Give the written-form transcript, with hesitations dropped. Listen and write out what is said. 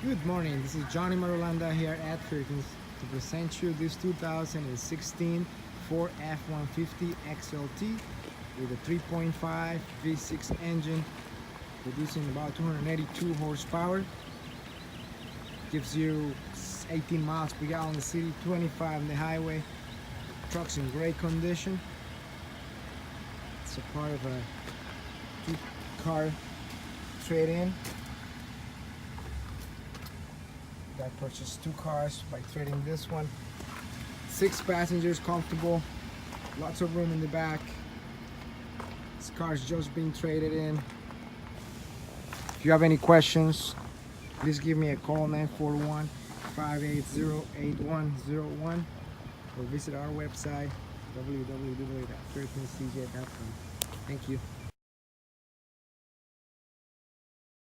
Good morning, this is Jhon Marulanda here at Firkins to present you this 2016 Ford F-150 XLT with a 3.5 V6 engine producing about 282 horsepower. Gives you 18 miles per gallon in the city, 25 on the highway. Truck's in great condition. It's a part of a two-car trade-in. I purchased two cars by trading this one. 6 passengers, comfortable, lots of room in the back. This car's just being traded in. If you have any questions, please give me a call, 941-580-8101, or visit our website, www.firkinscj.com. Thank you.